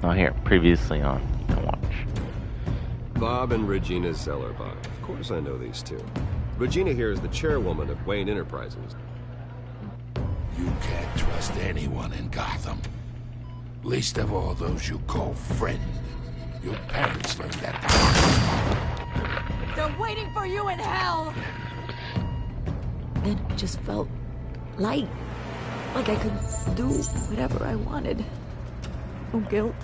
Oh, here, previously on. You can watch. Bob and Regina Zellerbach. Of course I know these two. Regina here is the chairwoman of Wayne Enterprises. You can't trust anyone in Gotham. Least of all those you call friends. Your parents learned that. They're waiting for you in hell! It just felt light. Like I could do whatever I wanted. No guilt.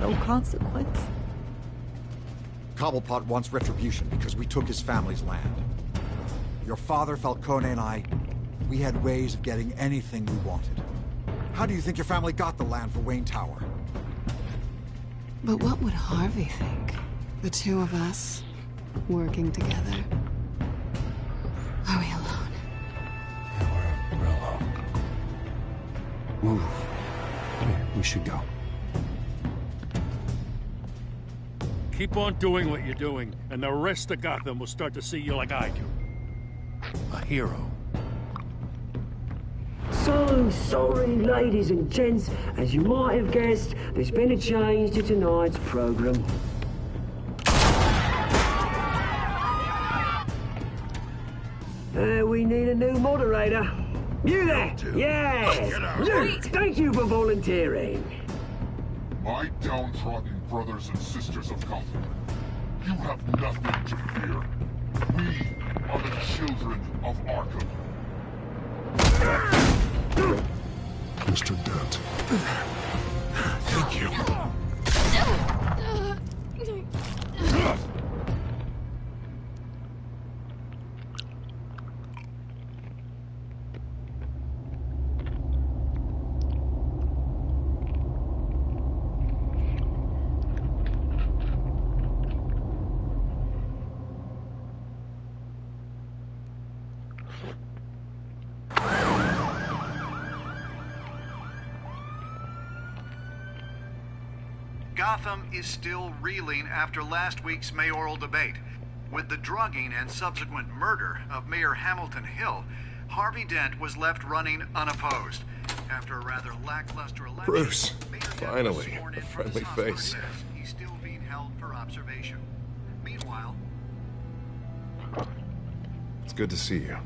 No consequence. Cobblepot wants retribution because we took his family's land. Your father, Falcone, and I, we had ways of getting anything we wanted. How do you think your family got the land for Wayne Tower? But what would Harvey think? The two of us, working together. Are we alone? Yeah, we're alone. Move. We should go. Keep on doing what you're doing, and the rest of Gotham will start to see you like I do. A hero. So sorry, ladies and gents. As you might have guessed, there's been a change to tonight's program. We need a new moderator. You there? Yes! Luke, thank you for volunteering. My downtrodden brothers and sisters of Gotham, you have nothing to fear. We are the children of Arkham. Mr. Dent. Thank you. Gotham is still reeling after last week's mayoral debate. With the drugging and subsequent murder of Mayor Hamilton Hill, Harvey Dent was left running unopposed. After a rather lackluster election, Bruce, Mayor Dent was finally, sworn a in for the friendly Sussman face. arrest. He's still being held for observation. Meanwhile, It's good to see you.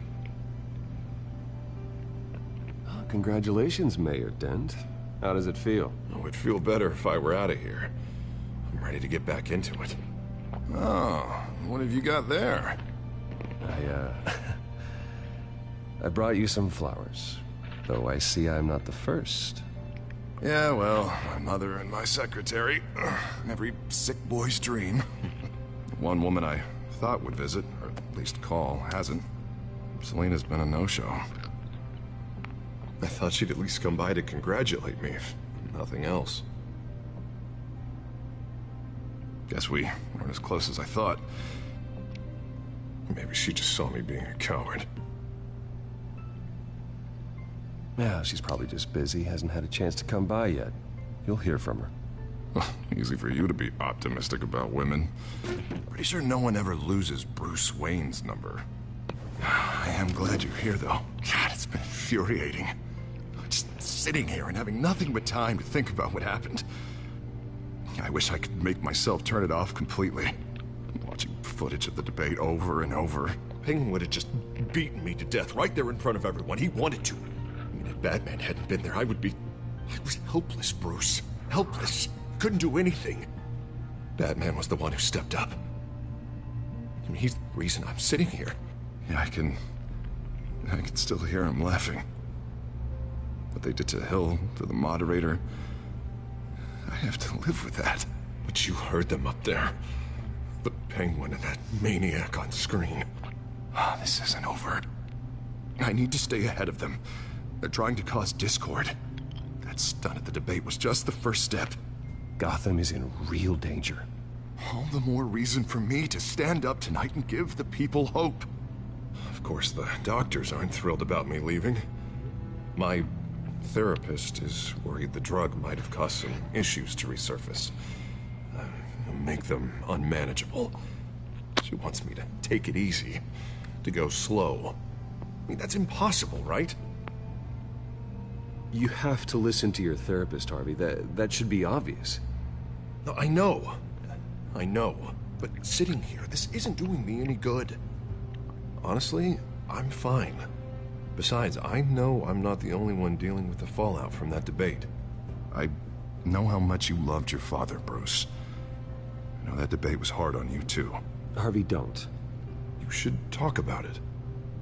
Congratulations, Mayor Dent. How does it feel? Oh, it'd feel better if I were out of here. I'm ready to get back into it. Oh, what have you got there? I brought you some flowers. Though I see I'm not the first. Yeah, well, my mother and my secretary. Every sick boy's dream. One woman I thought would visit, or at least call, hasn't. Selena's been a no-show. I thought she'd at least come by to congratulate me, if nothing else. Guess we weren't as close as I thought. Maybe she just saw me being a coward. Yeah, she's probably just busy, hasn't had a chance to come by yet. You'll hear from her. Easy for you to be optimistic about women. Pretty sure no one ever loses Bruce Wayne's number. I am glad you're here, though. God, it's been infuriating. Just sitting here and having nothing but time to think about what happened. I wish I could make myself turn it off completely. Watching footage of the debate over and over. Penguin would have just beaten me to death right there in front of everyone. He wanted to. I mean, if Batman hadn't been there, I was helpless, Bruce. Helpless. Couldn't do anything. Batman was the one who stepped up. I mean, he's the reason I'm sitting here. Yeah, I can still hear him laughing. What they did to Hill, to the moderator, I have to live with that. But you heard them up there. The Penguin and that maniac on screen. This isn't over. I need to stay ahead of them. They're trying to cause discord. That stunt at the debate was just the first step. Gotham is in real danger. All the more reason for me to stand up tonight and give the people hope. Of course, the doctors aren't thrilled about me leaving. My therapist is worried the drug might have caused some issues to resurface. Make them unmanageable. She wants me to take it easy, to go slow. I mean, that's impossible, right? You have to listen to your therapist, Harvey. That should be obvious. No, I know. I know. But sitting here, this isn't doing me any good. Honestly, I'm fine. Besides, I know I'm not the only one dealing with the fallout from that debate. I know how much you loved your father, Bruce. I know that debate was hard on you, too. Harvey, don't. You should talk about it.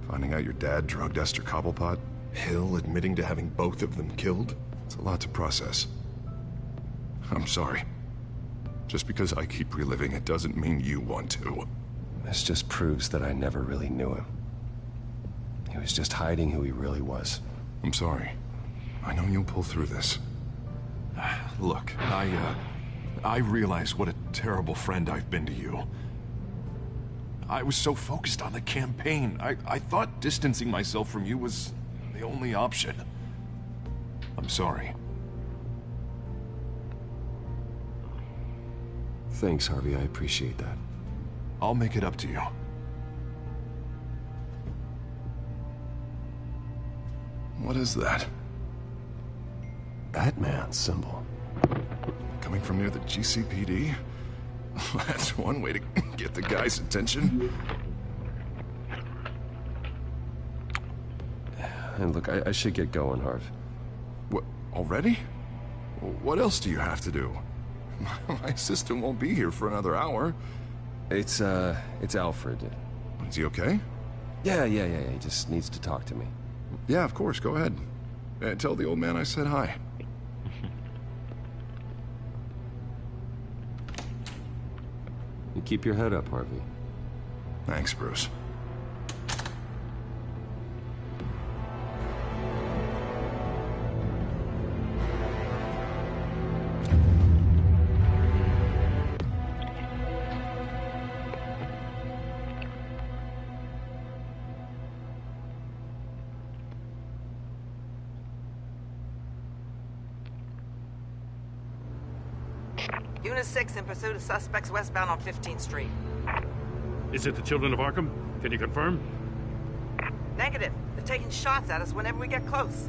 Finding out your dad drugged Esther Cobblepot, Hill admitting to having both of them killed. It's a lot to process. I'm sorry. Just because I keep reliving it doesn't mean you want to. This just proves that I never really knew him. He was just hiding who he really was. I'm sorry. I know you'll pull through this. Look, I realize what a terrible friend I've been to you. I was so focused on the campaign. I thought distancing myself from you was the only option. I'm sorry. Thanks, Harvey. I appreciate that. I'll make it up to you. What is that? Batman symbol. Coming from near the GCPD? That's one way to get the guy's attention. And look, I should get going, Harv. What, already? What else do you have to do? My assistant won't be here for another hour. It's Alfred. Is he okay? Yeah, he just needs to talk to me. Yeah, of course, go ahead. Tell the old man I said hi. You keep your head up, Harvey. Thanks, Bruce. Unit 6 in pursuit of suspects westbound on 15th Street. Is it the Children of Arkham? Can you confirm? Negative. They're taking shots at us whenever we get close.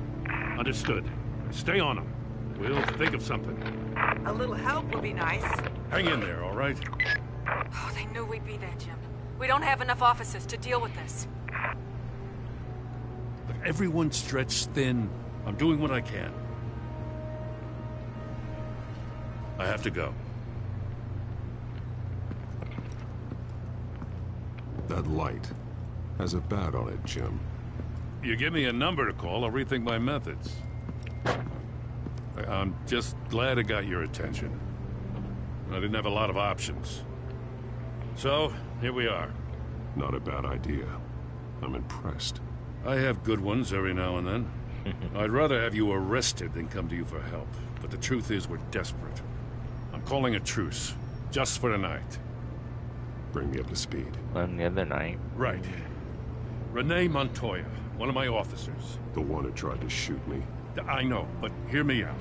Understood. Stay on them. We'll think of something. A little help would be nice. Hang in there, all right? Oh, they knew we'd be there, Jim. We don't have enough officers to deal with this. Look, everyone's stretched thin. I'm doing what I can. I have to go. That light has a bat on it, Jim. You give me a number to call, I'll rethink my methods. I'm just glad it got your attention. I didn't have a lot of options. So, here we are. Not a bad idea. I'm impressed. I have good ones every now and then. I'd rather have you arrested than come to you for help. But the truth is, we're desperate. I'm calling a truce. Just for tonight. Bring me up to speed. On the other night. Right. Renee Montoya, one of my officers. The one who tried to shoot me? I know, but hear me out.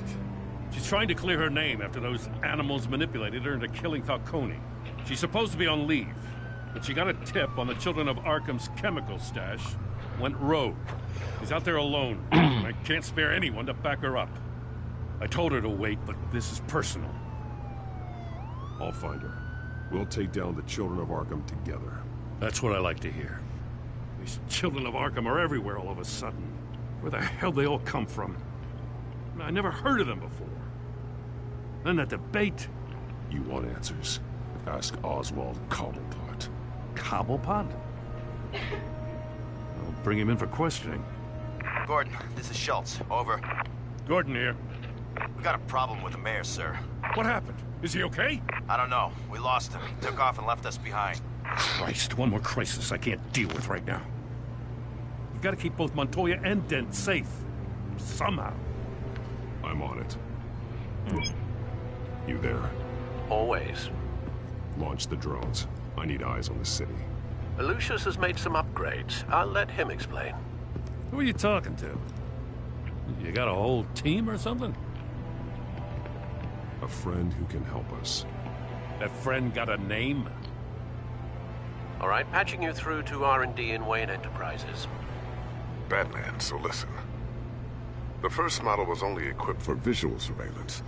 She's trying to clear her name after those animals manipulated her into killing Falcone. She's supposed to be on leave, but she got a tip on the Children of Arkham's chemical stash, went rogue. She's out there alone, and I can't spare anyone to back her up. I told her to wait, but this is personal. I'll find her. We'll take down the Children of Arkham together. That's what I like to hear. These Children of Arkham are everywhere all of a sudden. Where the hell they all come from? I never heard of them before. Then that debate. You want answers? Ask Oswald Cobblepot. Cobblepot? I'll bring him in for questioning. Gordon, this is Schultz. Over. Gordon here. We got a problem with the mayor, sir. What happened? Is he okay? I don't know. We lost him. He took off and left us behind. Christ, one more crisis I can't deal with right now. You've got to keep both Montoya and Dent safe. Somehow. I'm on it. You there? Always. Launch the drones. I need eyes on the city. Lucius has made some upgrades. I'll let him explain. Who are you talking to? You got a whole team or something? A friend who can help us. That friend got a name? All right, patching you through to R&D in Wayne Enterprises. Batman, so listen. The first model was only equipped for visual surveillance.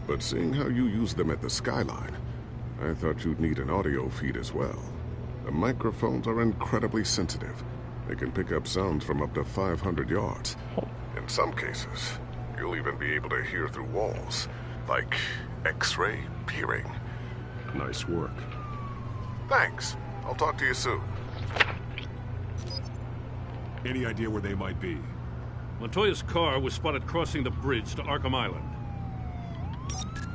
But seeing how you use them at the Skyline, I thought you'd need an audio feed as well. The microphones are incredibly sensitive. They can pick up sounds from up to 500 yards. In some cases, you'll even be able to hear through walls, like X-ray peering. Nice work. Thanks. I'll talk to you soon. Any idea where they might be? Montoya's car was spotted crossing the bridge to Arkham Island.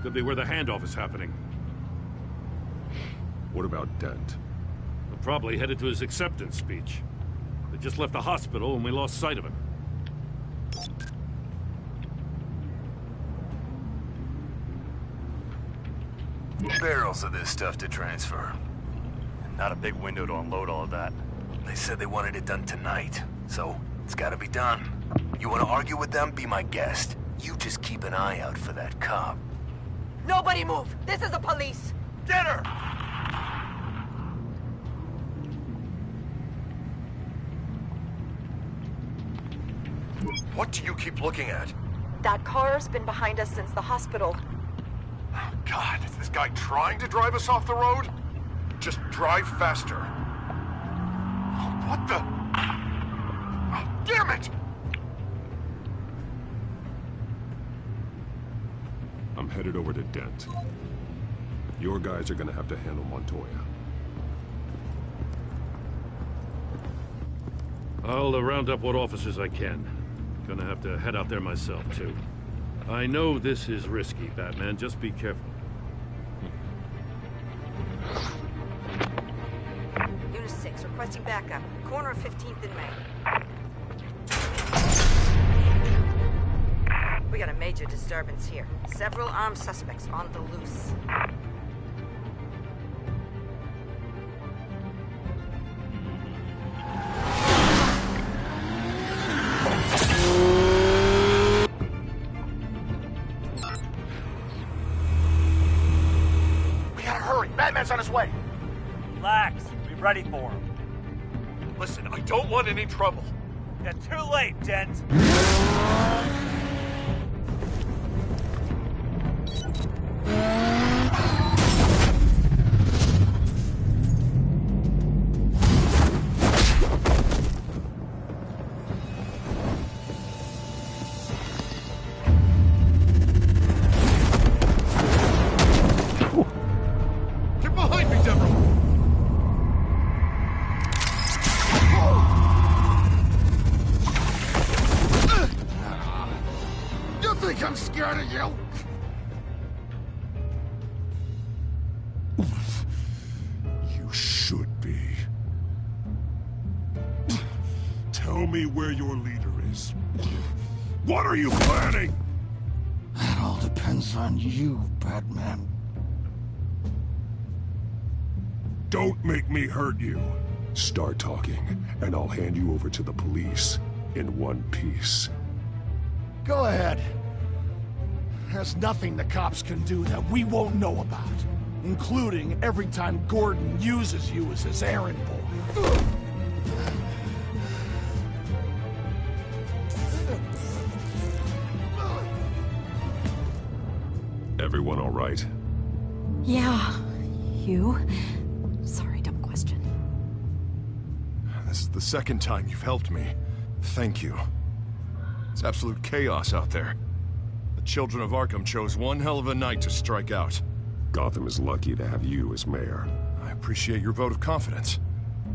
Could be where the handoff is happening. What about Dent? We're probably headed to his acceptance speech. They just left the hospital and we lost sight of him. Barrels of this stuff to transfer. Not a big window to unload all of that. They said they wanted it done tonight, so it's gotta be done. You wanna argue with them? Be my guest. You just keep an eye out for that cop. Nobody move! This is the police! Get her! What do you keep looking at? That car's been behind us since the hospital. God, is this guy trying to drive us off the road? Just drive faster. What the? Oh, damn it! I'm headed over to Dent. Your guys are gonna have to handle Montoya. I'll round up what officers I can. Gonna have to head out there myself, too. I know this is risky, Batman. Just be careful. Unit 6, requesting backup. Corner of 15th and Main. We got a major disturbance here. Several armed suspects on the loose. Batman's on his way. Relax. Be ready for him. Listen, I don't want any trouble. You're too late, Dent. I'm scared of you! You should be. Tell me where your leader is. What are you planning? That all depends on you, Batman. Don't make me hurt you. Start talking, and I'll hand you over to the police in one piece. Go ahead. There's nothing the cops can do that we won't know about, including every time Gordon uses you as his errand boy. Everyone all right? Yeah. You? Sorry, dumb question. This is the second time you've helped me. Thank you. It's absolute chaos out there. The children of Arkham chose one hell of a night to strike out. Gotham is lucky to have you as mayor. I appreciate your vote of confidence.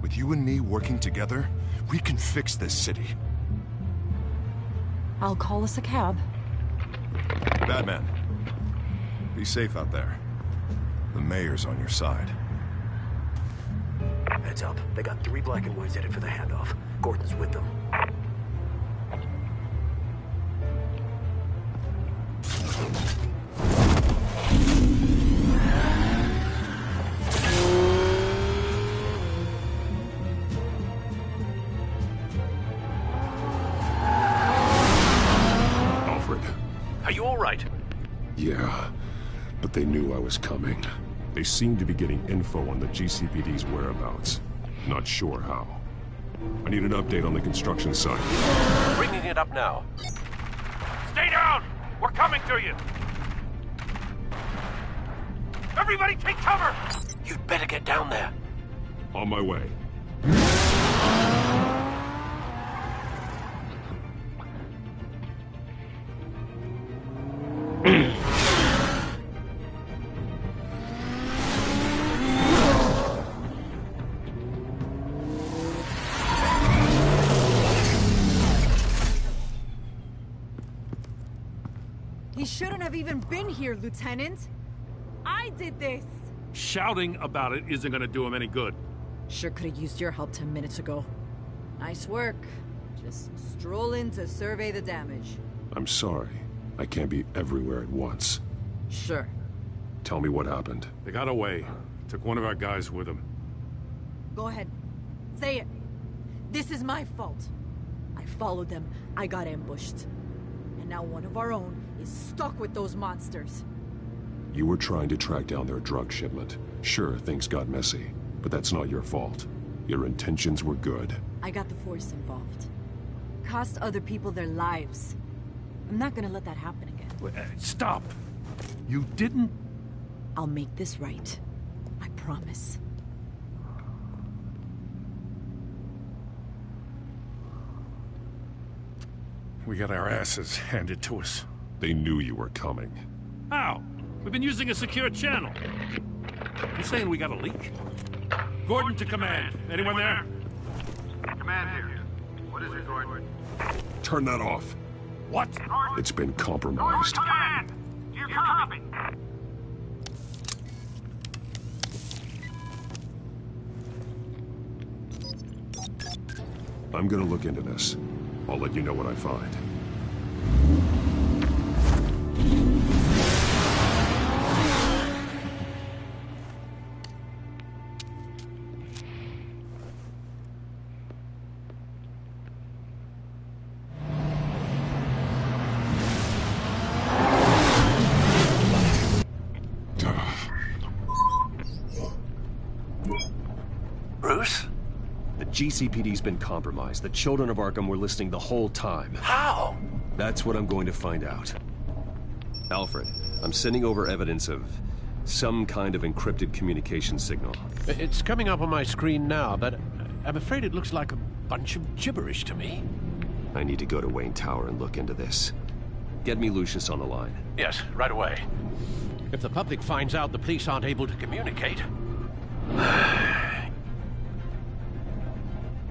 With you and me working together, we can fix this city. I'll call us a cab. Batman, be safe out there. The mayor's on your side. Heads up. They got 3 black and whites headed for the handoff. Gordon's with them. Alfred. Are you all right? Yeah, but they knew I was coming. They seem to be getting info on the GCPD's whereabouts. Not sure how. I need an update on the construction site. Bringing it up now. Stay down! We're coming to you! Everybody take cover! You'd better get down there. On my way. He shouldn't have even been here, Lieutenant. I did this. Shouting about it isn't gonna do him any good. Sure could have used your help 10 minutes ago. Nice work. Just stroll in to survey the damage. I'm sorry. I can't be everywhere at once. Sure. Tell me what happened. They got away. Took one of our guys with them. Go ahead. Say it. This is my fault. I followed them. I got ambushed. And now one of our own is stuck with those monsters. You were trying to track down their drug shipment. Sure, things got messy, but that's not your fault. Your intentions were good. I got the Force involved. Cost other people their lives. I'm not gonna let that happen again. Stop! You didn't... I'll make this right. I promise. We got our asses handed to us. They knew you were coming. How? We've been using a secure channel. You saying we got a leak? Gordon to command. Anyone there? Command here. What is it, Gordon? Turn that off. What? It's been compromised. Command! Do you copy? I'm gonna look into this. I'll let you know what I find. Bruce? The GCPD's been compromised. The children of Arkham were listening the whole time. How? That's what I'm going to find out. Alfred, I'm sending over evidence of some kind of encrypted communication signal. It's coming up on my screen now, but I'm afraid it looks like a bunch of gibberish to me. I need to go to Wayne Tower and look into this. Get me Lucius on the line. Yes, right away. If the public finds out the police aren't able to communicate...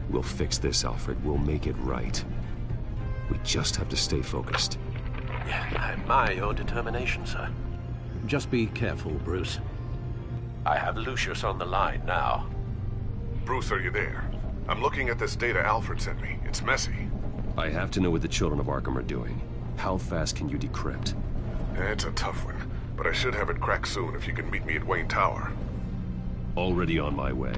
We'll fix this, Alfred. We'll make it right. We just have to stay focused. Yeah, I admire your determination, sir. Just be careful, Bruce. I have Lucius on the line now. Bruce, are you there? I'm looking at this data Alfred sent me. It's messy. I have to know what the children of Arkham are doing. How fast can you decrypt? It's a tough one, but I should have it cracked soon if you can meet me at Wayne Tower. Already on my way.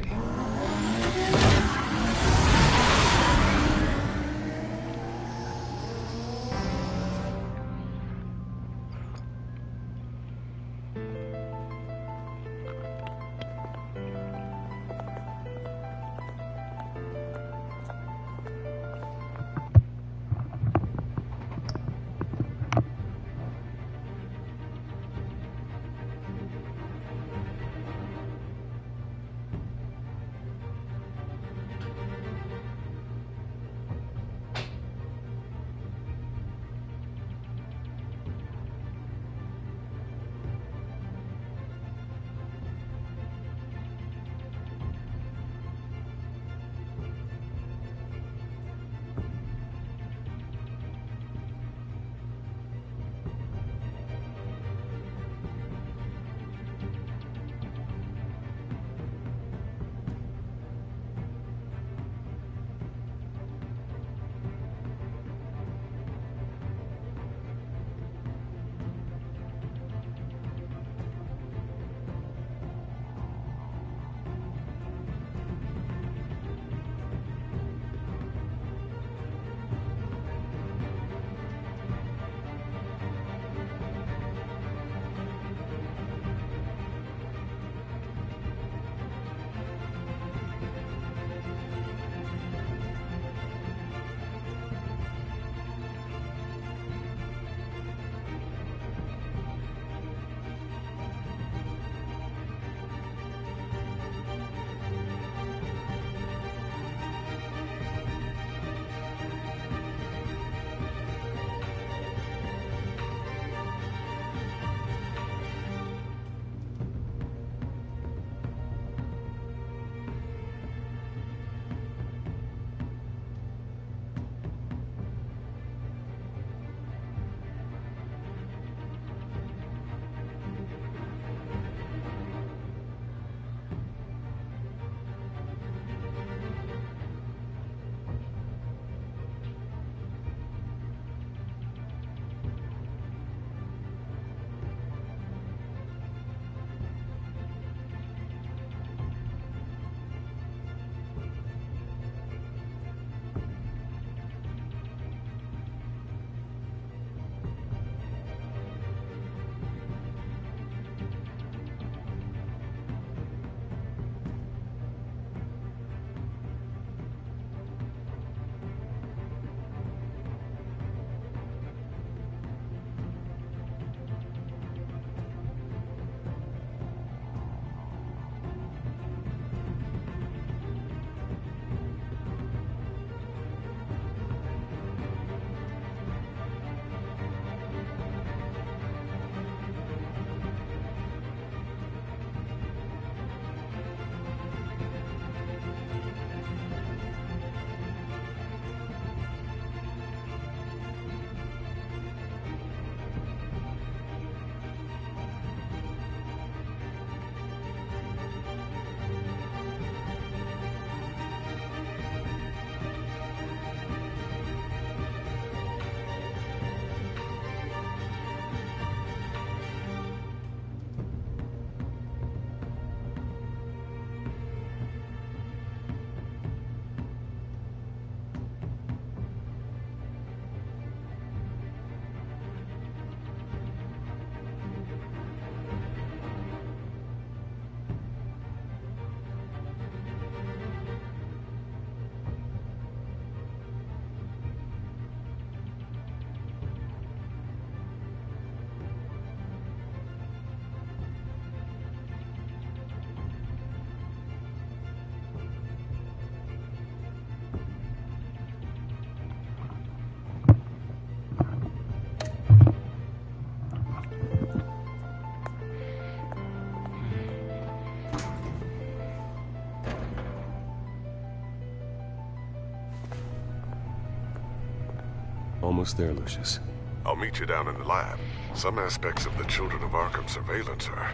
Almost there, Lucius. I'll meet you down in the lab. Some aspects of the Children of Arkham surveillance are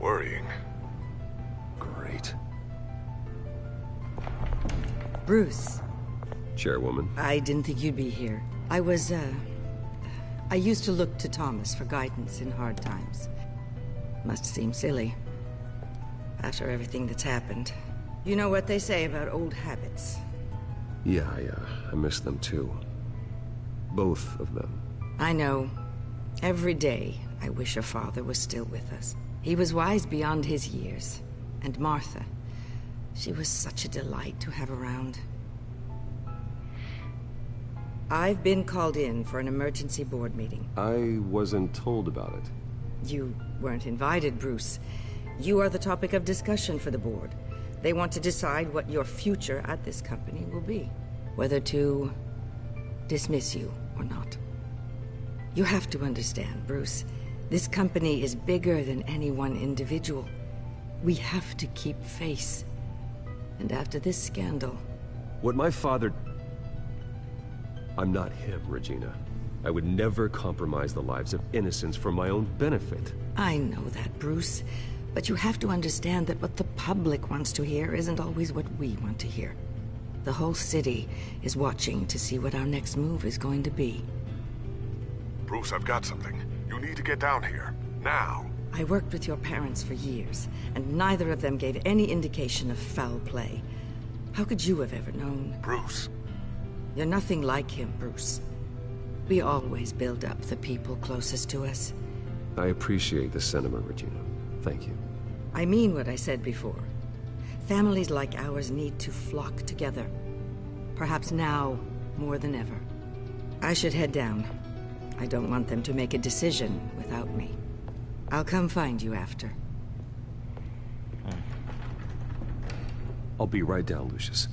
worrying. Great. Bruce. Chairwoman. I didn't think you'd be here. I used to look to Thomas for guidance in hard times. Must seem silly. After everything that's happened. You know what they say about old habits. Yeah, I miss them too. Both of them. I know. Every day, I wish your father was still with us. He was wise beyond his years. And Martha, she was such a delight to have around. I've been called in for an emergency board meeting. I wasn't told about it. You weren't invited, Bruce. You are the topic of discussion for the board. They want to decide what your future at this company will be. Whether to dismiss you or not. You have to understand, Bruce. This company is bigger than any one individual. We have to keep face. And after this scandal... What my father... I'm not him, Regina. I would never compromise the lives of innocents for my own benefit. I know that, Bruce. But you have to understand that what the public wants to hear isn't always what we want to hear. The whole city is watching to see what our next move is going to be. Bruce, I've got something. You need to get down here. Now. I worked with your parents for years, and neither of them gave any indication of foul play. How could you have ever known? Bruce. You're nothing like him, Bruce. We always build up the people closest to us. I appreciate the sentiment, Regina. Thank you. I mean what I said before. Families like ours need to flock together. Perhaps now, more than ever. I should head down. I don't want them to make a decision without me. I'll come find you after. I'll be right down, Lucius.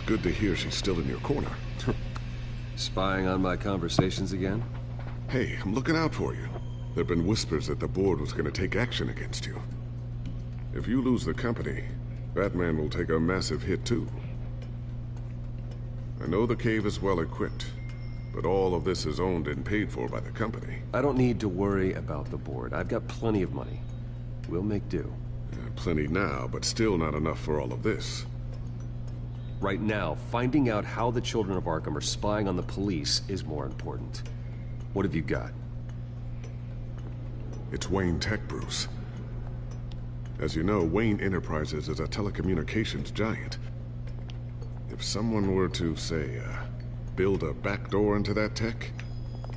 Good to hear she's still in your corner. Spying on my conversations again? Hey, I'm looking out for you. There've been whispers that the board was going to take action against you. If you lose the company, Batman will take a massive hit too. I know the cave is well equipped, but all of this is owned and paid for by the company. I don't need to worry about the board. I've got plenty of money. We'll make do. Plenty now, but still not enough for all of this. Right now, finding out how the Children of Arkham are spying on the police is more important. What have you got? It's Wayne Tech, Bruce. As you know, Wayne Enterprises is a telecommunications giant. If someone were to, say, build a backdoor into that tech...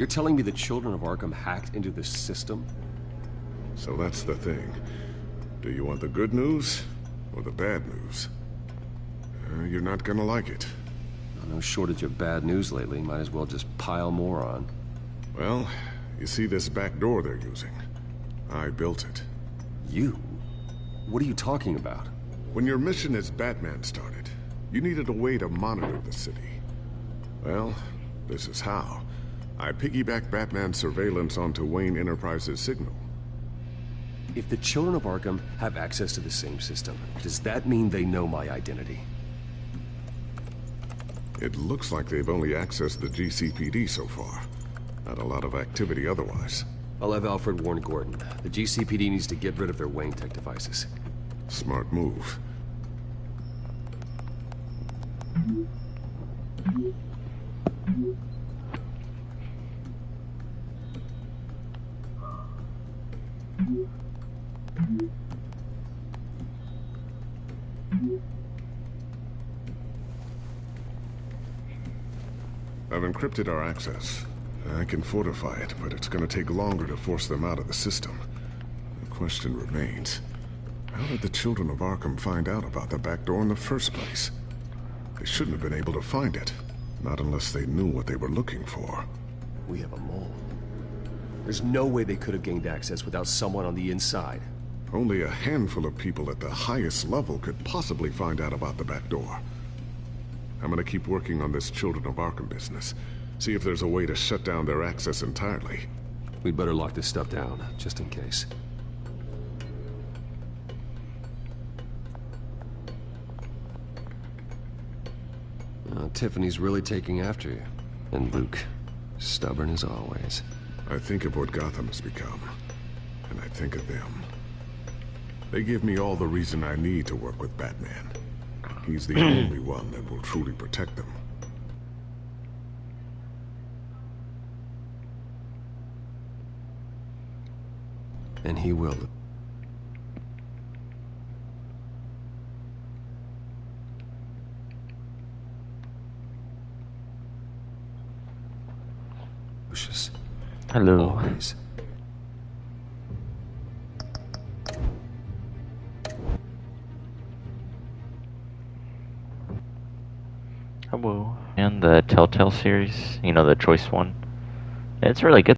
You're telling me the Children of Arkham hacked into this system? So that's the thing. Do you want the good news or the bad news? You're not gonna like it. No shortage of bad news lately. Might as well just pile more on. Well, you see this back door they're using? I built it. You? What are you talking about? When your mission as Batman started, you needed a way to monitor the city. Well, this is how. I piggybacked Batman's surveillance onto Wayne Enterprises' signal. If the Children of Arkham have access to the same system, does that mean they know my identity? It looks like they've only accessed the GCPD so far. Not a lot of activity otherwise. I'll have Alfred warn Gordon. The GCPD needs to get rid of their Wayne Tech devices. Smart move. I've encrypted our access. I can fortify it, but it's gonna take longer to force them out of the system. The question remains, how did the children of Arkham find out about the back door in the first place? They shouldn't have been able to find it. Not unless they knew what they were looking for. We have a mole. There's no way they could have gained access without someone on the inside. Only a handful of people at the highest level could possibly find out about the back door. I'm gonna keep working on this Children of Arkham business. See if there's a way to shut down their access entirely. We'd better lock this stuff down, just in case. Tiffany's really taking after you. And Luke, stubborn as always. I think of what Gotham has become, and I think of them. They give me all the reason I need to work with Batman. He's the only one that will truly protect them. And he will. Lucius. Hello. Always. Hello. And the Telltale series, you know, the Choice one. It's really good.